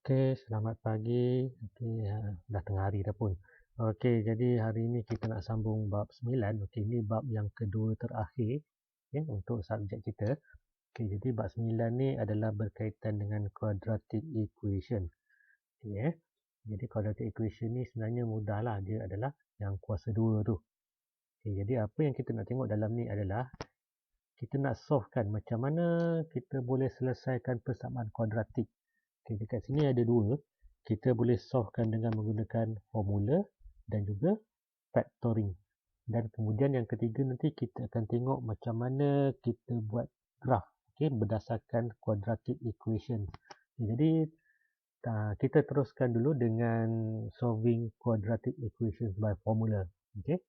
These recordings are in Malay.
Okey, selamat pagi. Okey, dah tengah hari dah pun. Okey, jadi hari ini kita nak sambung bab 9. Okey, ini bab yang kedua terakhir untuk subjek kita. Okey, jadi bab 9 ni adalah berkaitan dengan quadratic equation. Okey, jadi quadratic equation ni sebenarnya mudahlah. Dia adalah yang kuasa 2 tu. Okey, jadi apa yang kita nak tengok dalam ni adalah kita nak solvekan macam mana kita boleh selesaikan persamaan kuadratik. Okay, dekat sini ada dua. Kita boleh solvekan dengan menggunakan formula dan juga factoring. Dan kemudian yang ketiga nanti kita akan tengok macam mana kita buat graf, okay, berdasarkan quadratic equation. Okay, jadi kita teruskan dulu dengan solving quadratic equations by formula. Okay.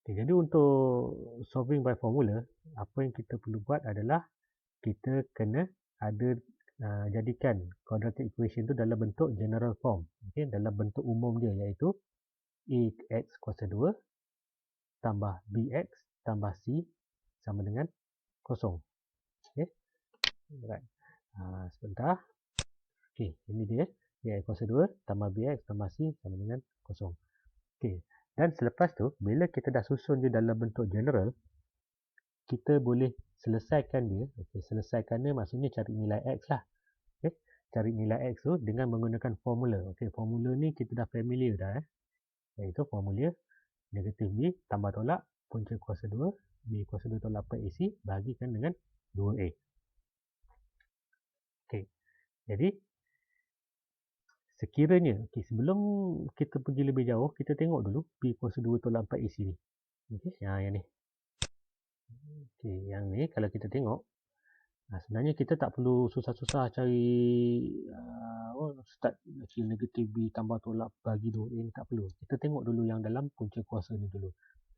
Okay, jadi untuk solving by formula, apa yang kita perlu buat adalah kita kena ada jadikan quadratic equation tu dalam bentuk general form, okay, dalam bentuk umum dia, iaitu ax kuasa 2 tambah bx tambah c sama dengan kosong. Okay. Right. Sebentar. Okay, ini dia. Ax kuasa 2 tambah bx tambah c sama dengan kosong. Okay. Dan selepas tu, bila kita dah susun dia dalam bentuk general, kita boleh selesaikan dia. Okay, selesaikan dia maksudnya cari nilai x lah. Okay. Cari nilai x tu dengan menggunakan formula. Okay, formula ni kita dah familiar dah. Iaitu formula negatif b tambah tolak punca kuasa 2 b kuasa 2 tolak 4ac bahagikan dengan 2a. Okay. Jadi sekiranya, okay, sebelum kita pergi lebih jauh, kita tengok dulu b kuasa 2 tolak 4ac ni. Okay, yang ni. Okay, yang ni kalau kita tengok, sebenarnya kita tak perlu susah-susah cari start negatif b tambah tolak bagi 2a ni, tak perlu. Kita tengok dulu yang dalam punca kuasa ni dulu.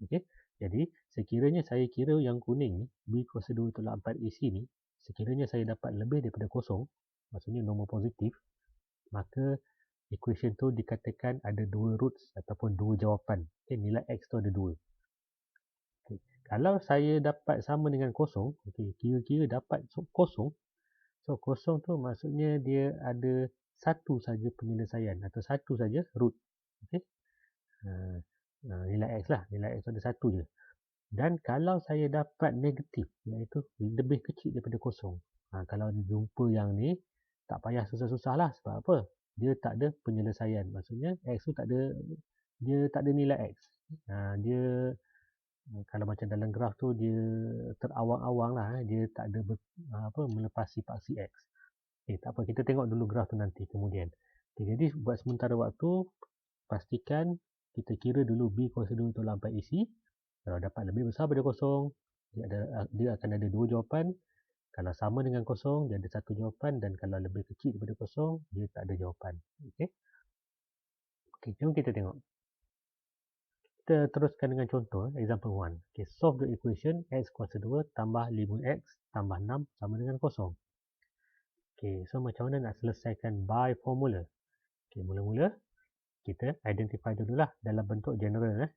Okey. Jadi sekiranya saya kira yang kuning ni b kuasa 2 tolak 4ac ni, sekiranya saya dapat lebih daripada kosong, maksudnya nombor positif, maka equation tu dikatakan ada dua roots ataupun dua jawapan. Okay, nilai x tu ada dua. Okay. Kalau saya dapat sama dengan kosong, okay, kira-kira dapat kosong. So kosong tu maksudnya dia ada satu saja penyelesaian atau satu saja root. Okay. Nilai x lah, nilai x ada satu je. Dan kalau saya dapat negatif, iaitu lebih kecil daripada kosong, kalau jumpa yang ni, tak payah susah-susah lah. Sebab apa? Dia tak ada penyelesaian. Maksudnya x tu dia tak ada nilai x. Dia kalau macam dalam graf tu dia terawang-awang lah. Dia tak ada melepasi paksi x. Okay, tak apa, kita tengok dulu graf tu nanti kemudian. Okay, jadi buat sementara waktu, pastikan kita kira dulu b kuasa 2 tolak 4ac. Kalau dapat lebih besar daripada kosong, dia akan ada dua jawapan. Kalau sama dengan kosong, dia ada satu jawapan. Dan kalau lebih kecil daripada kosong, dia tak ada jawapan. Okey. Okey, jom kita tengok. Kita teruskan dengan contoh, example 1. Okay, solve the equation x kuasa 2 tambah 5x tambah 6 sama dengan kosong. Okay, so macam mana nak selesaikan by formula? Okay, mula-mula kita identify dululah dalam bentuk general.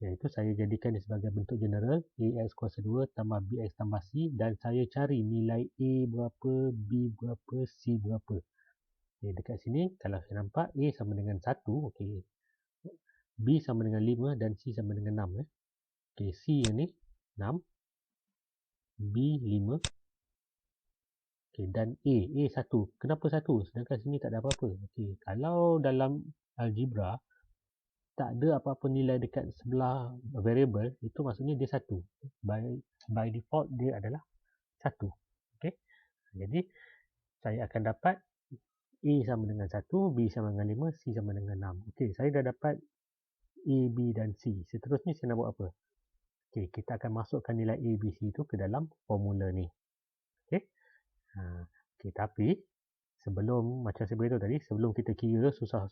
Iaitu saya jadikan dia sebagai bentuk general ax kuasa 2 tambah bx tambah c, dan saya cari nilai a berapa, b berapa, c berapa. Okay, dekat sini kalau saya nampak a sama dengan 1, okay, b sama dengan 5 dan c sama dengan 6. Okay, c yang ni 6, b 5, okay, dan a 1. Kenapa 1? Sedangkan sini tak ada apa-apa. Okay, kalau dalam algebra tak ada apa-apa nilai dekat sebelah variable, itu maksudnya dia satu. By default dia adalah satu. Okay. Jadi saya akan dapat A sama dengan 1, B sama dengan 5, C sama dengan 6. Okay, saya dah dapat A, B dan C. Seterusnya saya nak buat apa? Okay, kita akan masukkan nilai A, B, C itu ke dalam formula ni. Okay. Okay, tapi sebelum, macam saya beritahu tadi, sebelum kita kira susah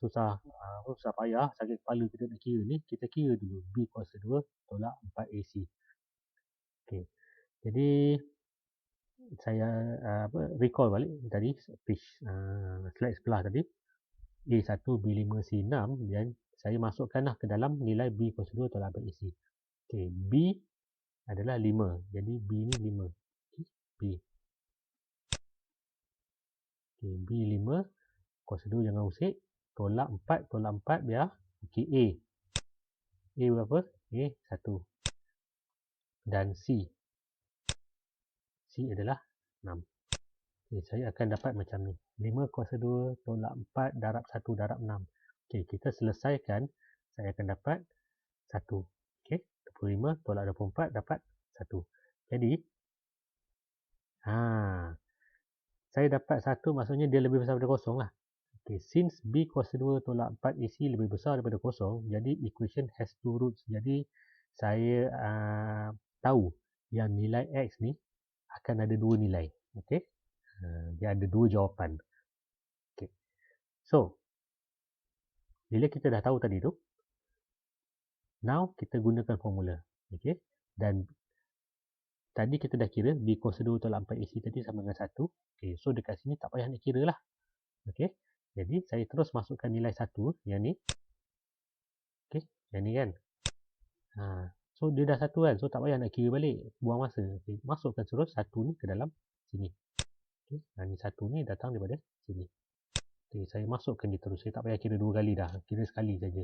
payah, sakit kepala kita nak kira ni, kita kira dulu b kuasa 2 tolak 4ac. Okay. Jadi saya recall balik tadi slide sebelah tadi, a1, b5, c6, dan saya masukkanlah ke dalam nilai b kuasa 2 tolak 4ac. Okay, b adalah 5, jadi b ni 5. Okay, b Okay, B 5, kuasa 2 jangan usik. Tolak 4 biar. Okay, A. A berapa? A 1. Dan C. C adalah 6. Okay, saya akan dapat macam ni. 5 kuasa 2 tolak 4 darab 1 darab 6. Okay, kita selesaikan. Saya akan dapat 1. Okay, 25 tolak 24 dapat 1. Jadi, saya dapat 1 maksudnya dia lebih besar daripada kosong lah. Okay, since B kuasa 2 tolak 4 AC lebih besar daripada kosong, jadi equation has two roots. Jadi, saya tahu yang nilai X ni akan ada dua nilai. Okay, dia ada dua jawapan. Okay, so, bila kita dah tahu tadi tu, now kita gunakan formula. Okay, dan tadi kita dah kira B kuasa 2 tolak 4 AC tadi sama dengan 1. Okay, so dekat sini tak payah nak kira lah. Okay, jadi saya terus masukkan nilai 1 yang ni. Okay, yang ni kan. So dia dah 1 kan, so tak payah nak kira balik, buang masa. Okay, masukkan terus 1 ni ke dalam sini. Okay, ni 1 ni datang daripada sini. Okay, saya masukkan dia terus, saya tak payah kira 2 kali dah, kira sekali saja.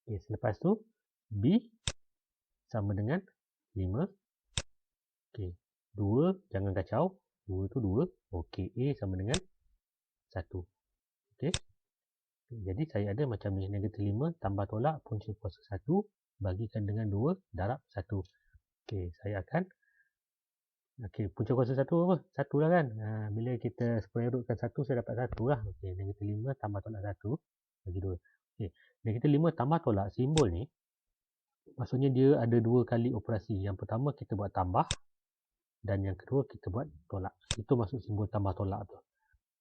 Okay, selepas tu B sama dengan 5. Okay, 2 jangan kacau, 2 tu 2. Okay, A sama dengan 1. Okay, jadi saya ada macam ni, negatif 5 tambah tolak punca kuasa 1 bagikan dengan 2 darab 1. Okay, saya akan punca kuasa 1 apa? 1 lah kan. Bila kita square rootkan 1, saya dapat 1 lah. Okay, negatif 5 tambah tolak 1 bagi 2. Okay, negatif 5 tambah tolak, simbol ni maksudnya dia ada 2 kali operasi. Yang pertama kita buat tambah dan yang kedua kita buat tolak. Itu maksud simbol tambah tolak tu.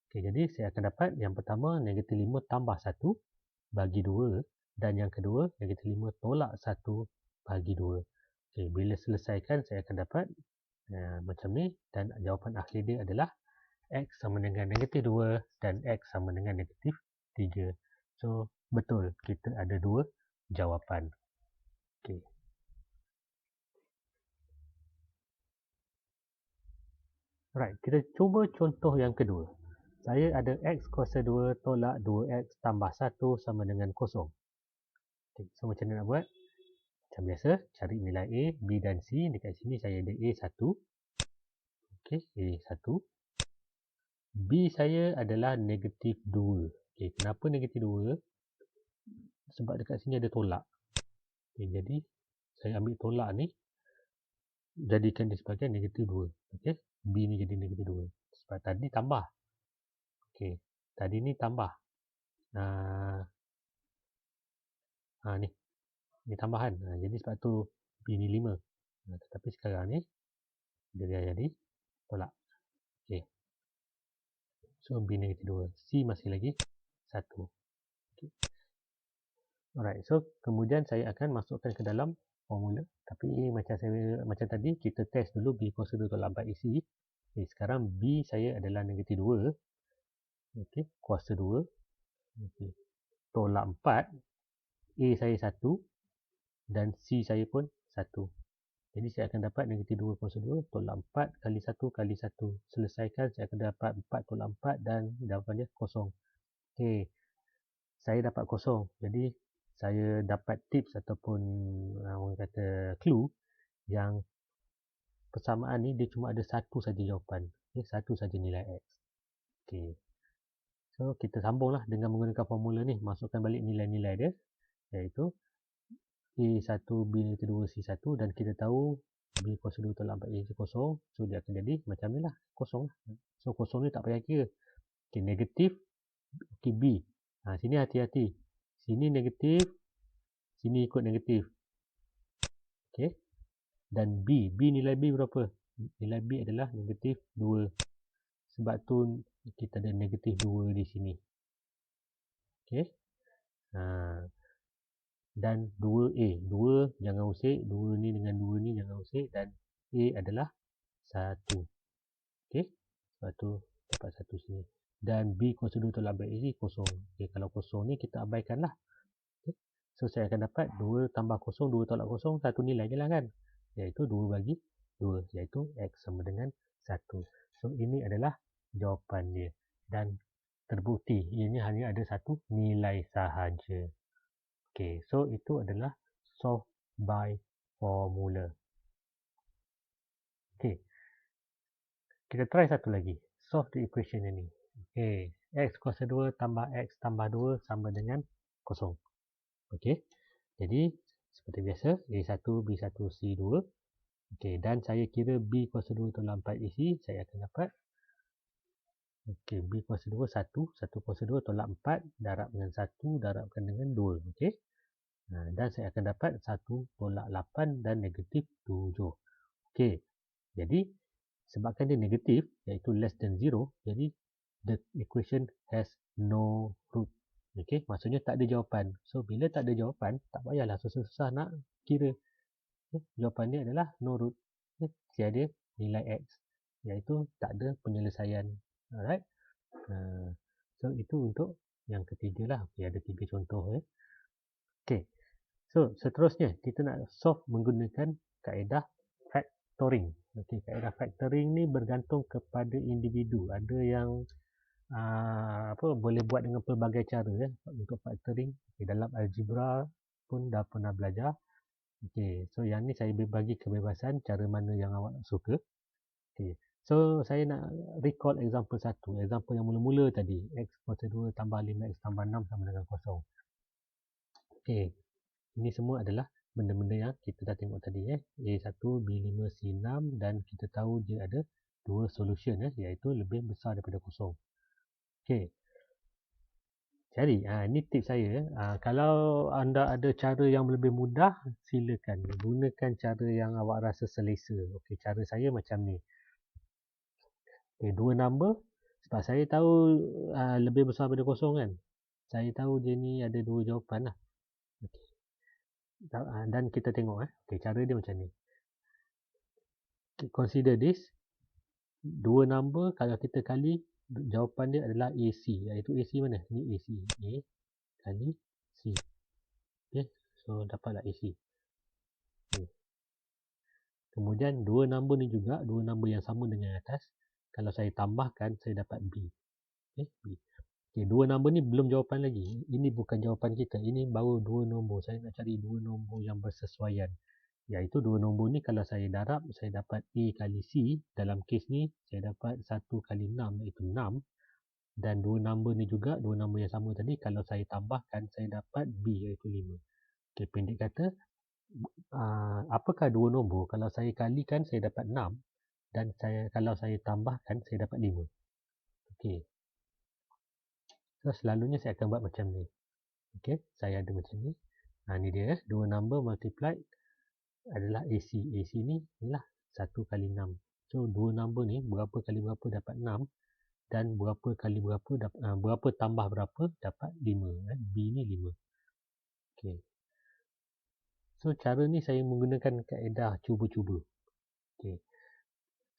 Okay, jadi saya akan dapat yang pertama negatif 5 tambah 1 bagi 2 dan yang kedua negatif 5 tolak 1 bagi 2. Okay, bila selesaikan saya akan dapat macam ni dan jawapan akhir dia adalah X sama dengan negatif 2 dan X sama dengan negatif 3. So, betul kita ada dua jawapan. Okay. Right, kita cuba contoh yang kedua. Saya ada X kuasa 2 tolak 2X tambah 1 sama dengan 0. Okay, so macam mana nak buat? Macam biasa, cari nilai A, B dan C. Dekat sini saya ada A1. Okay, A1. B saya adalah negatif 2. Okay, kenapa negatif 2? Sebab dekat sini ada tolak. Okay, jadi, saya ambil tolak ni, jadikan dia sebagai negatif 2. Okay, B ni jadi negatif 2. Sebab tadi tambah. Okay, tadi ni tambah. Ni tambahan. Jadi sebab tu B ni 5. Tetapi sekarang ni, dia jadi tolak. Okay. So, B negatif 2. C masih lagi 1. Okay. Alright, so kemudian saya akan masukkan ke dalam formula. Tapi macam tadi, kita test dulu B kuasa 2 tolak 4 AC. Okay, sekarang B saya adalah negatif 2. Okay, kuasa 2. Okay. Tolak 4. A saya 1. Dan C saya pun 1. Jadi saya akan dapat negatif 2 kuasa 2 tolak 4 kali 1 kali 1. Selesaikan, saya akan dapat 4 tolak 4 dan jawapan dia 0. Okay, saya dapat 0. Jadi saya dapat tips ataupun orang kata clue yang persamaan ni dia cuma ada satu saja jawapan. Okay, satu saja nilai X. Okay. So kita sambunglah dengan menggunakan formula ni. Masukkan balik nilai-nilai dia. Iaitu A1, B negatif 2, C1 dan kita tahu B kuasa 2 tolak 4 A 0. So dia akan jadi macam ni lah, 0 lah. So 0 ni tak payah kira. Okay, negatif. Okay, B. Sini hati-hati. Sini negatif. Sini ikut negatif. Okay. Dan B. B nilai B berapa? Nilai B adalah negatif 2. Sebab tu kita ada negatif 2 di sini. Okay. Dan 2A. 2 jangan usik. 2 ni dengan 2 ni jangan usik. Dan A adalah 1. Okay. Sebab tu dapat 1 sini. Dan B kuasa 2 tolak 4 AC 0. Okay. Kalau 0 ni kita abaikan lah. Okay. So saya akan dapat 2 tambah 0. 2 tolak 0. Satu nilai je lah kan. Iaitu 2 bagi 2. Iaitu X sama dengan 1. So ini adalah jawapan dia. dan terbukti ianya hanya ada satu nilai sahaja. Okey, so itu adalah solve by formula. Okey, kita try satu lagi. Solve the equation ini. Okey, x kuasa 2 tambah x tambah 2 sama dengan kosong. Okey, jadi seperti biasa, A1, B1, C2. Okey, dan saya kira B kuasa 2 tolak 4 isi, saya akan dapat. Okey, B kuasa 2, 1. 1 kuasa 2 tolak 4, darab dengan 1, darabkan dengan 2. Okey. Dan saya akan dapat 1 tolak 8 dan negatif 7. Okey, jadi sebabkan dia negatif, iaitu less than 0, jadi the equation has no root. Okey, maksudnya tak ada jawapan. So, bila tak ada jawapan, tak payahlah susah-susah nak kira. Jawapan dia adalah no root. Tiada nilai x, iaitu tak ada penyelesaian. Alright. So, itu untuk yang ketiga lah. Okay, ada 3 contoh. Okay. So, seterusnya kita nak solve menggunakan kaedah factoring. Okay, kaedah factoring ni bergantung kepada individu. Ada yang boleh buat dengan pelbagai cara untuk factoring. Okay, dalam algebra pun dah pernah belajar. Okay, so yang ni saya bagi kebebasan cara mana yang awak suka. Okay. So, saya nak recall example satu. Example yang mula-mula tadi. X kuasa 2 tambah 5x tambah 6 sama dengan kosong. Okay. Ini semua adalah benda-benda yang kita dah tengok tadi. A1, B5, C6 dan kita tahu dia ada dua solution iaitu lebih besar daripada kosong. Okay. Jadi, ini tips saya. Kalau anda ada cara yang lebih mudah, silakan. Gunakan cara yang awak rasa selesa. Okay, cara saya macam ni. Okay, dua number. Sebab saya tahu lebih besar daripada kosong kan. Saya tahu dia ni ada dua jawapan lah. Okay. Dan kita tengok. Okay, cara dia macam ni. Okay, consider this. Dua number kalau kita kali, jawapan dia adalah AC. Iaitu AC mana? Ni AC. A kali C. Okay, so dapatlah AC. Okay. Kemudian dua number ni juga, dua number yang sama dengan atas. Kalau saya tambahkan, saya dapat B. Okay, B. Okay, dua nombor ni belum jawapan lagi. Ini bukan jawapan kita. Ini baru dua nombor. Saya nak cari dua nombor yang bersesuaian. Iaitu dua nombor ni kalau saya darab, saya dapat A kali C. Dalam kes ni, saya dapat 1 kali 6 iaitu 6. Dan dua nombor ni juga, dua nombor yang sama tadi. Kalau saya tambahkan, saya dapat B iaitu 5. Okay, pendek kata, apakah dua nombor? Kalau saya kalikan, saya dapat 6. Dan kalau saya tambahkan, saya dapat 5. Okay. So, selalunya saya akan buat macam ni. Okay, saya ada macam ni. Ni dia, dua number multiplied adalah AC. AC ni, inilah 1 kali 6. So, dua number ni, berapa kali berapa dapat 6. Dan berapa kali berapa, berapa tambah berapa dapat 5. B ni 5. Okay. So, cara ni saya menggunakan kaedah cuba-cuba. Okay.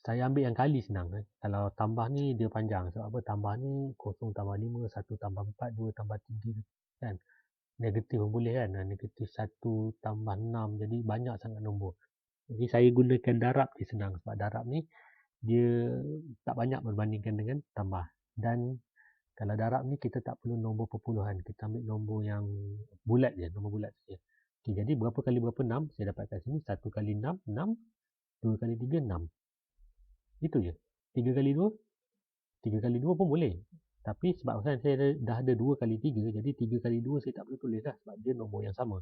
Saya ambil yang kali senang. Kalau tambah ni dia panjang. Sebab apa? Tambah ni 0 tambah 5, 1 tambah 4, 2 tambah 3. Kan? Negatif pun boleh kan. Negatif 1 tambah 6. Jadi banyak sangat nombor. Jadi saya gunakan darab je senang. Sebab darab ni dia tak banyak berbandingkan dengan tambah. Dan kalau darab ni kita tak perlu nombor perpuluhan. Kita ambil nombor yang bulat je. Nombor bulat saja. Okay, jadi berapa kali berapa 6. Saya dapat kat sini 1 kali 6, 6. 2 kali 3, 6. Itu je. 3 kali 2, 3 kali 2 pun boleh. Tapi sebab saya dah ada 2 kali 3, jadi 3 kali 2 saya tak perlu tulis dah. Sebab dia nombor yang sama.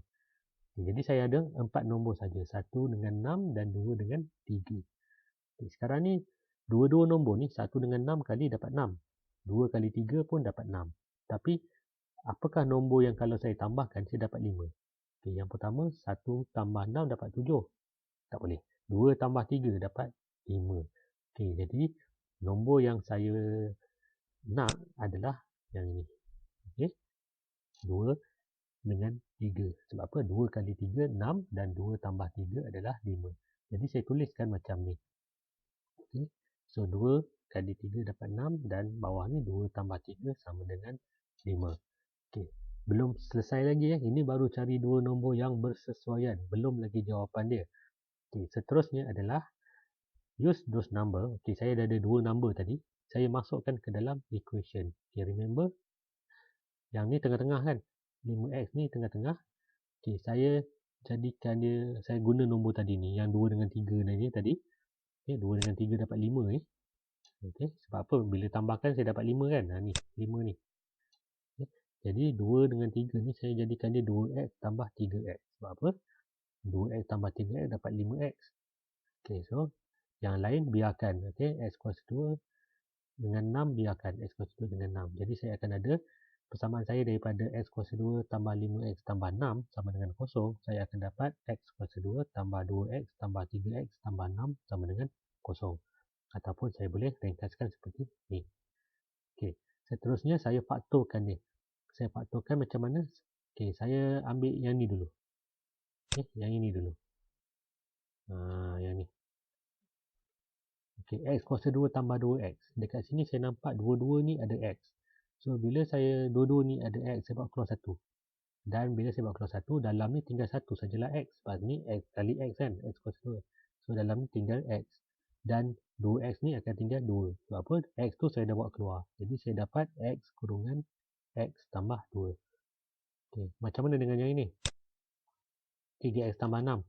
Jadi saya ada 4 nombor saja. 1 dengan 6 dan 2 dengan 3. Sekarang ni, dua-dua nombor ni, 1 dengan 6 kali dapat 6. 2 kali 3 pun dapat 6. Tapi, apakah nombor yang kalau saya tambahkan, saya dapat 5? Yang pertama, 1 tambah 6 dapat 7. Tak boleh. 2 tambah 3 dapat 5. Jadi nombor yang saya nak adalah yang ini. 2 dengan 3. Sebab apa? 2 kali 3, 6 dan 2 tambah 3 adalah 5. Jadi saya tuliskan macam ni. So 2 kali 3 dapat 6 dan bawah ni 2 tambah 3 sama dengan 5. Belum selesai lagi. Ini baru cari dua nombor yang bersesuaian. Belum lagi jawapan dia. Seterusnya adalah use those number. Saya dah ada dua number tadi. saya masukkan ke dalam equation. Okay, remember, yang ni tengah-tengah kan? 5x ni tengah-tengah. Okay, saya jadikan dia, saya guna nombor tadi ni, yang 2 dengan 3 ni tadi. Okay, 2 dengan 3 dapat 5 ni. Okay, sebab apa? Bila tambahkan saya dapat 5 kan? Ni, 5 ni. Okay, jadi 2 dengan 3 ni saya jadikan dia 2x tambah 3x. Sebab apa? 2x tambah 3x dapat 5x. Okay, so yang lain biarkan. Okay, x kuasa 2 dengan 6 biarkan. X kuasa 2 dengan 6. Jadi saya akan ada persamaan saya daripada x kuasa 2 tambah 5x tambah 6 sama dengan 0. Saya akan dapat x kuasa 2 tambah 2x tambah 3x tambah 6 sama dengan 0. Ataupun saya boleh ringkaskan seperti ni. Okay, seterusnya saya faktorkan dia. Saya faktorkan macam mana? Okay, saya ambil yang ni dulu. Okay, yang ini dulu. Yang ni. Okay, x kuasa 2 tambah 2x. Dekat sini saya nampak dua-dua ni ada x. So, bila saya dua-dua ni ada x, saya buat keluar 1. Dan bila saya buat keluar 1, dalam ni tinggal 1 sajalah x. Sebab ni x kali x kan, x kuasa 2. So, dalam ni tinggal x. Dan 2x ni akan tinggal 2. Sebab apa? X tu saya dah buat keluar. Jadi, saya dapat x kurungan x tambah 2. Okay, macam mana dengan yang ini? 3x tambah 6.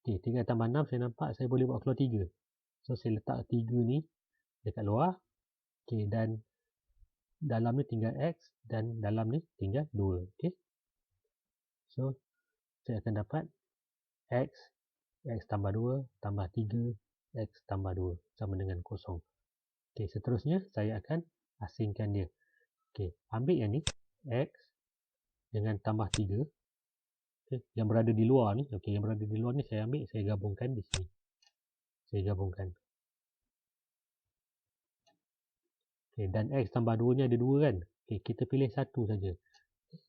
Okay, 3x tambah 6 saya nampak saya boleh buat keluar 3. So, saya letak 3 ni dekat luar. Okay, dan dalam ni tinggal x dan dalam ni tinggal 2. Okay. So, saya akan dapat x tambah 2 tambah 3, x tambah 2 sama dengan 0. Okay, seterusnya saya akan asingkan dia. Okay, ambil yang ni, x dengan tambah 3. Okay, yang berada di luar ni, okay, yang berada di luar ni saya ambil, saya gabungkan di sini. Saya gabungkan. Okay, dan x tambah 2 ni ada 2 kan? Okay, kita pilih satu saja,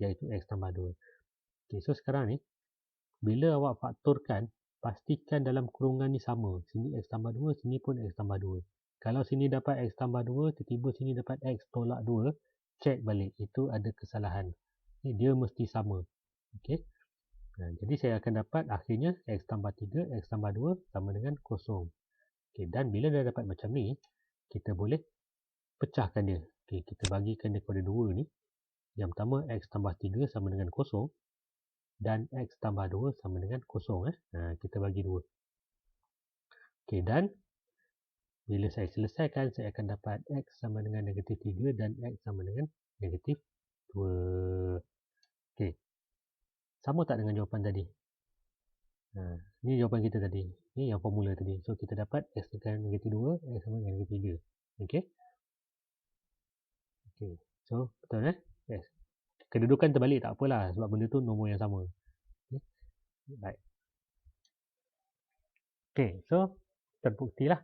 iaitu x tambah 2. Okay, so sekarang ni, bila awak faktorkan, pastikan dalam kurungan ni sama. Sini x tambah 2, sini pun x tambah 2. Kalau sini dapat x tambah 2, tiba-tiba sini dapat x tolak 2, cek balik. Itu ada kesalahan. Okay, dia mesti sama. Okay. Jadi saya akan dapat akhirnya x tambah 3, x tambah 2 sama dengan 0. Okay, dan bila dah dapat macam ni, kita boleh pecahkan dia. Okay, kita bagikan dia kepada 2 ni. Yang pertama, x tambah 3 sama dengan 0. Dan x tambah 2 sama dengan 0. Kita bagi 2. Okay, dan bila saya selesaikan, saya akan dapat x sama dengan negatif 3 dan x sama dengan negatif 2. Okay. Sama tak dengan jawapan tadi? Ini jawapan kita tadi. Ini yang formula tadi. So, kita dapat x dengan negatif 2, x sama dengan negatif 3. Okay. Okay. So, betul Yes. Kedudukan terbalik tak apalah. Sebab benda tu nombor yang sama. Okay. Baik. Okay. So, terbuktilah.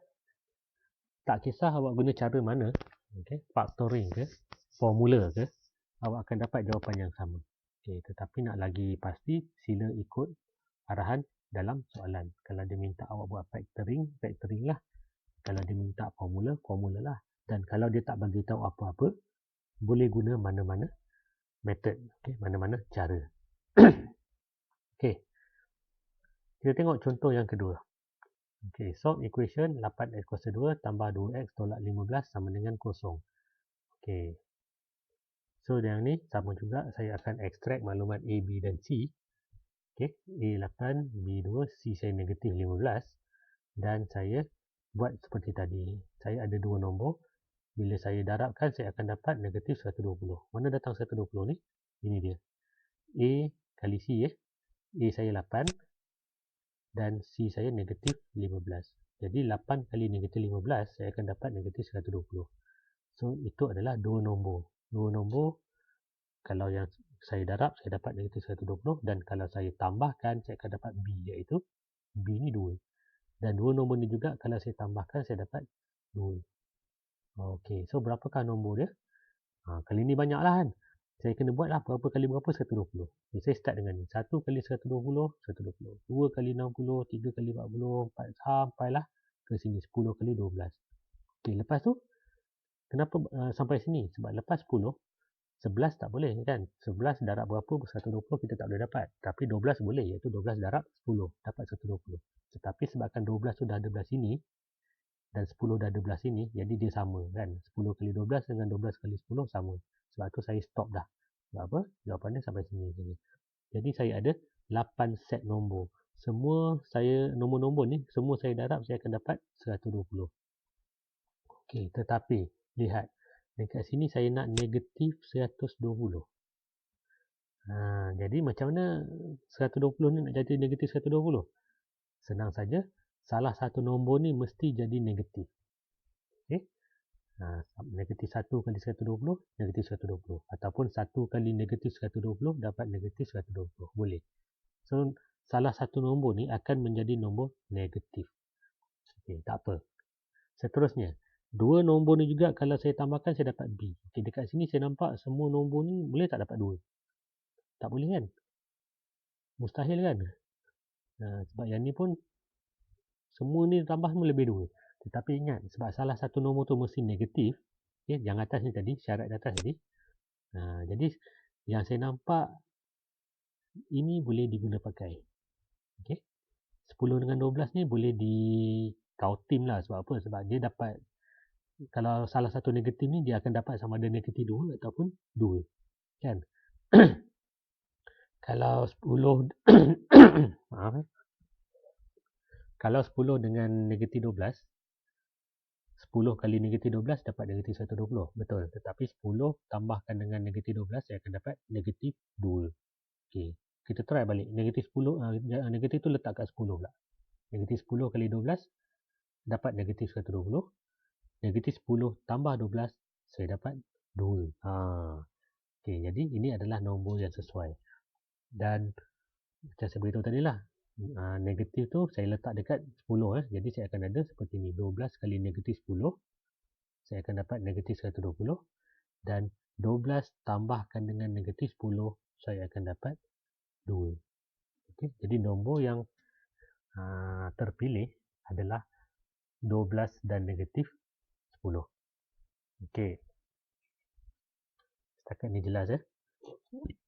Tak kisah awak guna cara mana. Okay. Factoring ke, formula ke, awak akan dapat jawapan yang sama. Okay. Tetapi nak lagi pasti, sila ikut arahan dalam soalan. Kalau dia minta awak buat factoring, factoring lah. Kalau dia minta formula, formula lah. Dan kalau dia tak bagi tahu apa-apa, boleh guna mana-mana method, okay, mana-mana cara. Okay. Kita tengok contoh yang kedua. Okay, solve equation 8x kuasa 2 tambah 2x tolak 15 sama dengan 0. Okay. So, yang ni sama juga, saya akan ekstrak maklumat A, B dan C. Okay, A8, B2, C saya negatif 15. Dan saya buat seperti tadi. Saya ada dua nombor. Bila saya darabkan, saya akan dapat negatif 120. Mana datang 120 ni? Ini dia. A kali C A saya 8 dan C saya negatif 15. Jadi 8 kali negatif 15, saya akan dapat negatif 120. So, itu adalah dua nombor. Dua nombor, kalau yang saya darab, saya dapat negatif 120. Dan kalau saya tambahkan, saya akan dapat B, iaitu B ni 2. Dan dua nombor ni juga, kalau saya tambahkan, saya dapat 2. Okey, so berapakah nombor dia? Kali ni banyak lah kan. Saya kena buat lah berapa kali berapa, 120. Okay, saya start dengan ni. 1 kali 120, 120. 2 kali 60, 3 kali 40, 4 sampailah ke sini. 10 kali 12. Okey, lepas tu, kenapa sampai sini? Sebab lepas 10, 11 tak boleh kan. 11 darab berapa, 120 kita tak boleh dapat. Tapi 12 boleh, iaitu 12 darab 10. Dapat 120. Tetapi sebabkan 12 tu dah ada belah sini, dan 10 dah 12 ini, jadi dia sama kan. 10 kali 12 dengan 12 kali 10 sama. Sebab tu saya stop dah. Sebab apa? Jawapannya sampai sini. Jadi saya ada 8 set nombor. Semua saya nombor-nombor ni, semua saya darab, saya akan dapat 120. Okey, tetapi lihat dekat sini saya nak negatif 120. Jadi macam mana 120 ni nak jadi negatif 120? Senang saja, salah satu nombor ni mesti jadi negatif. Okey. Negatif 1 kali 120, negatif 120. Ataupun 1 kali negatif 120 dapat negatif 120. Boleh. So, salah satu nombor ni akan menjadi nombor negatif. Okey, tak apa. Seterusnya, dua nombor ni juga kalau saya tambahkan saya dapat B. Okey, dekat sini saya nampak semua nombor ni boleh tak dapat 2? Tak boleh kan? Mustahil kan? Sebab yang ni pun semua ni tambah semua lebih 2. Tetapi ingat, sebab salah satu nombor tu mesti negatif. Okay, yang atas ni tadi, syarat atas tadi. Jadi, yang saya nampak ini boleh diguna pakai. Okay. 10 dengan 12 ni boleh di counting lah. Sebab apa? Sebab dia dapat, kalau salah satu negatif ni, dia akan dapat sama ada negatif 2 ataupun 2. Kan? Kalau 10 maaf kalau 10 dengan negatif 12, 10 kali negatif 12 dapat negatif 120. Betul. Tetapi 10 tambahkan dengan negatif 12, saya akan dapat negatif 2. Okey. Kita try balik. Negatif 10, negatif tu letak kat 10 pula. Negatif 10 kali 12 dapat negatif 120. Negatif 10 tambah 12, saya dapat 2. Okey, jadi ini adalah nombor yang sesuai. Dan macam saya beritahu tadi lah, negatif tu saya letak dekat 10. Jadi saya akan ada seperti ni. 12 kali negatif 10, saya akan dapat negatif 120. Dan 12 tambahkan dengan negatif 10, saya akan dapat 2. Okay. Jadi nombor yang terpilih adalah 12 dan negatif 10. Okey. Setakat ni jelas ya?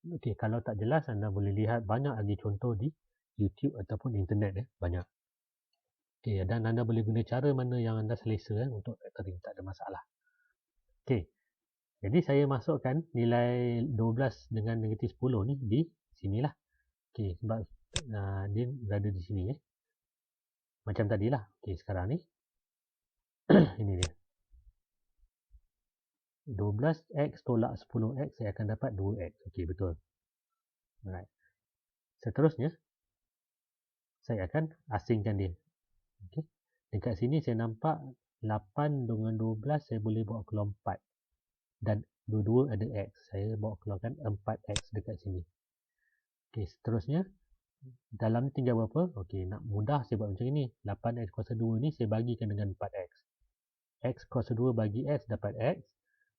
Okey, kalau tak jelas anda boleh lihat banyak lagi contoh di YouTube ataupun internet ya, banyak. Okey, dan anda boleh guna cara mana yang anda selesa untuk factoring, tak ada masalah. Okey. Jadi saya masukkan nilai 12 dengan negatif 10 ni di sinilah. Okey, sebab dia berada di sini ya. Macam tadilah. Okey, sekarang ni ini dia. 12x tolak 10x, saya akan dapat 2x. Okey, betul. Alright. Seterusnya, saya akan asingkan dia. Okey. Dekat sini saya nampak 8 dengan 12 saya boleh bawa keluar 4. Dan dua-dua ada x. Saya bawa keluarkan 4x dekat sini. Okey, seterusnya dalam ni tinggal berapa? Okey, nak mudah saya buat macam ini. 8x kuasa 2 ni saya bagikan dengan 4x. X kuasa 2 bagi x dapat x.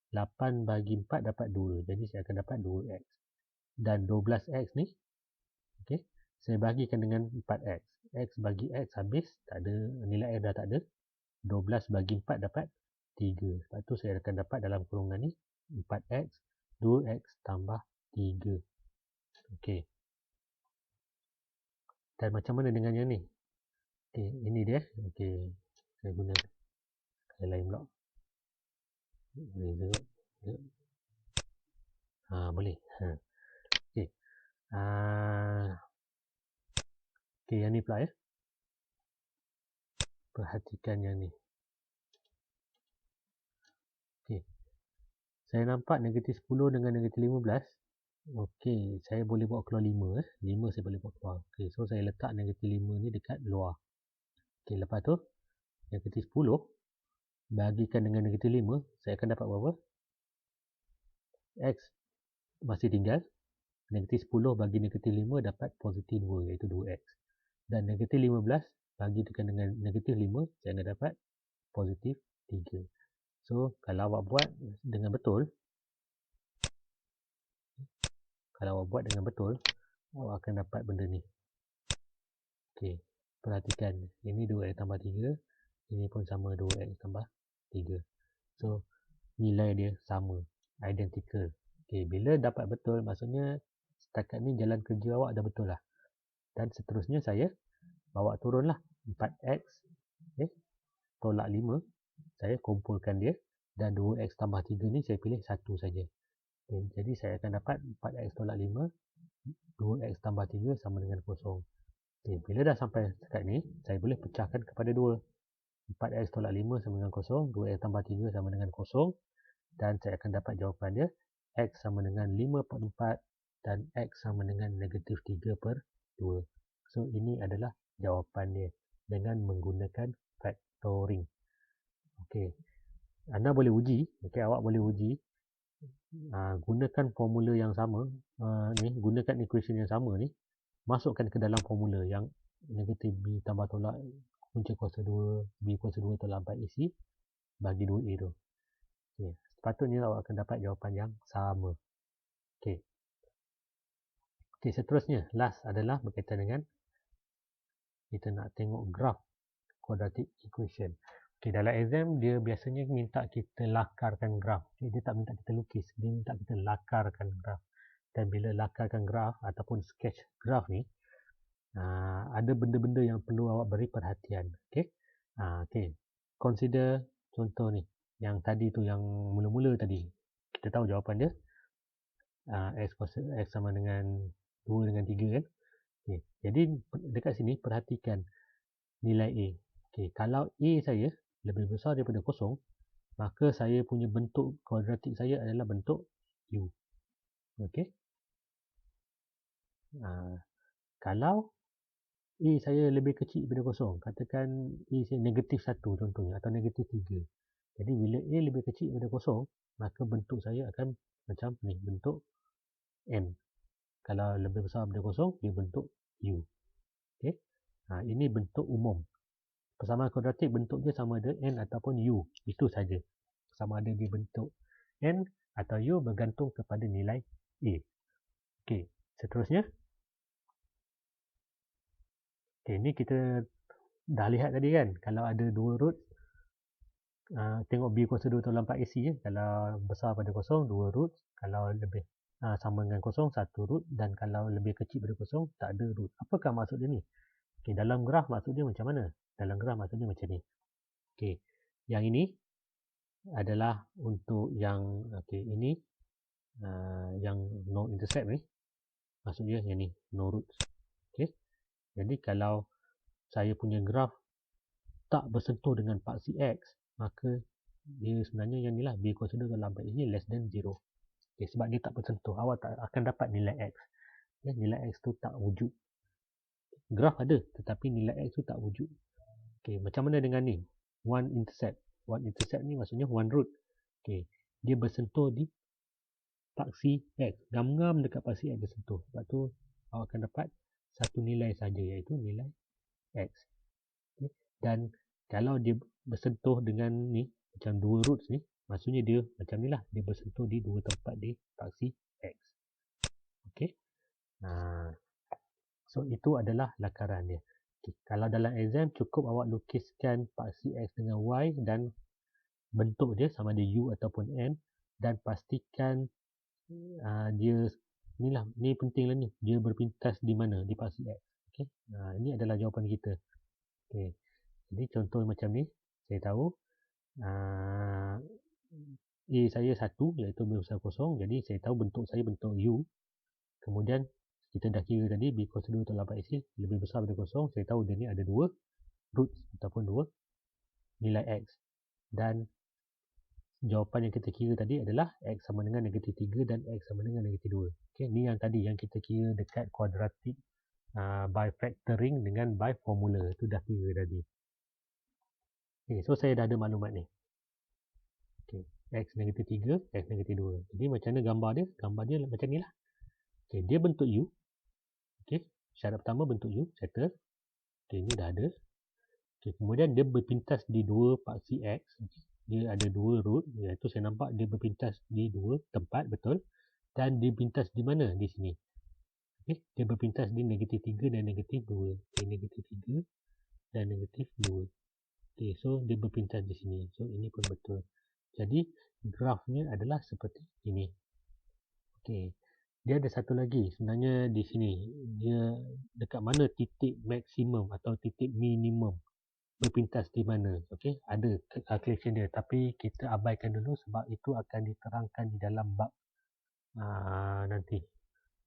8 bagi 4 dapat 2. Jadi saya akan dapat 2x. Dan 12x ni, okay, saya bagikan dengan 4x. X bagi x habis, tak ada, nilai x dah tak ada. 12 bagi 4 dapat 3. Sebab tu saya akan dapat dalam kurungan ni 4x, 2x tambah 3. Okey. Dan macam mana dengan yang ni? Okey, ini dia. Okey, saya guna lain pula. Boleh. Okey. Okey, yang ni pula ya. Perhatikan yang ni. Okey. Saya nampak negatif 10 dengan negatif 15. Okey, saya boleh bawa keluar 5. 5 saya boleh bawa keluar. Okey, so saya letak negatif 5 ni dekat luar. Okey, lepas tu negatif 10 bagikan dengan negatif 5, saya akan dapat berapa? X masih tinggal. Negatif 10 bagi negatif 5 dapat positif 2, iaitu 2x. Dan negatif 15 bagikan dengan negatif 5, saya akan dapat positif 3. So, kalau awak buat dengan betul, awak akan dapat benda ni. Okey, perhatikan. Ini 2x tambah 3. Ini pun sama, 2x tambah 3. So, nilai dia sama. Identical. Okey, bila dapat betul, maksudnya setakat ni jalan kerja awak dah betul lah. Dan seterusnya saya bawa turunlah 4x. Okay. tolak 5, saya kumpulkan dia, dan 2x tambah 3 ni saya pilih 1 saja. Okay, jadi saya akan dapat 4x tolak 5, 2x tambah 3 sama dengan 0. Okay, bila dah sampai dekat ni, saya boleh pecahkan kepada 2. 4x tolak 5 sama dengan 0, 2x tambah 3 sama dengan 0, dan saya akan dapat jawapan dia, x sama dengan 5/4 dan x sama dengan negatif 3/2. So, ini adalah jawapan dia dengan menggunakan factoring. Okey, anda boleh uji, awak boleh uji gunakan formula yang sama, gunakan equation yang sama ni, masukkan ke dalam formula yang negatif b tambah tolak punca kuasa 2 b kuasa 2 tolak 4ac bagi 2a tu. Okay. Sepatutnya awak akan dapat jawapan yang sama. Okey. Okey, seterusnya last adalah berkaitan dengan kita nak tengok graf quadratic equation. Okey, dalam exam dia biasanya minta kita lakarkan graf. Okay, dia tak minta kita lukis, dia minta kita lakarkan graf. Dan bila lakarkan graf ataupun sketch graf ni, ada benda-benda yang perlu awak beri perhatian. Okey. Okey. Consider contoh ni. Yang tadi tu, yang mula-mula tadi. Kita tahu jawapan dia. X sama dengan 2 dengan 3 kan. Okay. Jadi dekat sini perhatikan nilai A. Okay. Kalau A saya lebih besar daripada 0, maka saya punya bentuk kuadratik saya adalah bentuk U. Okey. Kalau A saya lebih kecil daripada 0, katakan A saya negatif 1 contohnya, atau negatif 3. Jadi bila A lebih kecil daripada 0, maka bentuk saya akan macam ni, bentuk M. Kalau lebih besar daripada 0, dia bentuk U. Okay. Ini bentuk umum. Persamaan kuadratik bentuk dia sama ada N ataupun U. Itu saja. Sama ada dia bentuk N atau U bergantung kepada nilai A. Okay. Seterusnya. Okay, ni kita dah lihat tadi kan, kalau ada 2 root, tengok b kuasa 2 tolak 4ac ya. Kalau besar pada 0, 2 root. Kalau lebih sama dengan 0, 1 root. Dan kalau lebih kecil pada 0, tak ada root. Apakah maksud dia ni? Okay, dalam graf maksud dia macam mana? Dalam graf maksud dia macam ni. Okay, yang ini adalah untuk yang ini yang no intercept ni. Maksud dia yang ni, no roots. Okay. Jadi kalau saya punya graf tak bersentuh dengan paksi X, maka dia sebenarnya yang ni lah, b kuasa 2 dalam 4 ini less than 0. Okay, sebab dia tak bersentuh, awak tak akan dapat nilai X. Okay, nilai X tu tak wujud. Graf ada, tetapi nilai X tu tak wujud. Okay, macam mana dengan ni? One intercept. One intercept ni maksudnya one root. Okay, dia bersentuh di paksi X. Ngam-ngam dekat paksi X bersentuh. Sebab tu awak akan dapat satu nilai saja, iaitu nilai X. Okay. Dan kalau dia bersentuh dengan ni, macam dua roots ni, maksudnya dia macam ni lah. Dia bersentuh di dua tempat di paksi X. Okay. So itu adalah lakaran dia. Okay. Kalau dalam exam cukup awak lukiskan paksi X dengan Y dan bentuk dia sama ada U ataupun N, dan pastikan dia ni lah, ni penting lah ni, dia berpintas di mana, di paksi X. Okay. Ini adalah jawapan kita. Okay. Jadi contoh macam ni, saya tahu A saya 1 iaitu B besar 0, jadi saya tahu bentuk saya bentuk U. Kemudian kita dah kira tadi B kuasa 2 tolak 4AC lebih besar daripada 0, saya tahu dia ni ada 2 roots ataupun 2 nilai X. Dan jawapan yang kita kira tadi adalah X sama dengan negatif 3 dan X sama dengan negatif 2. Okay, ni yang tadi yang kita kira dekat kuadratik by factoring dengan by formula. Itu dah kira tadi. Okay, so saya dah ada maklumat ni. Okay, X negatif 3, X negatif 2. Jadi macam mana gambar dia? Gambar dia macam ni lah. Okay, dia bentuk U. Okay, syarat pertama bentuk U, settle. Okay, ni dah ada. Okay, kemudian dia berpintas di dua paksi X. Dia ada dua root, iaitu saya nampak dia berpintas di dua tempat, betul. Dan dia pintas di mana? Di sini. Okay, dia berpintas di negatif 3 dan negatif 2. Okay, negatif 3 dan negatif 2. Okay, so dia berpintas di sini. So ini pun betul. Jadi grafnya adalah seperti ini. Okay, dia ada satu lagi. Sebenarnya di sini dia dekat mana titik maksimum atau titik minimum. berpintas di mana. Okey, ada calculation dia, tapi kita abaikan dulu sebab itu akan diterangkan di dalam bab nanti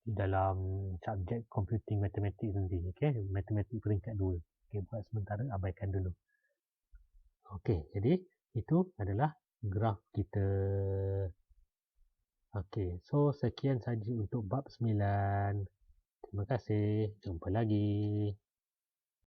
di dalam subjek computing mathematics nanti. Okey, matematik peringkat 2. Okey, buat sementara abaikan dulu. Okey, jadi itu adalah graf kita. Okey, so sekian saja untuk bab 9. Terima kasih. Jumpa lagi.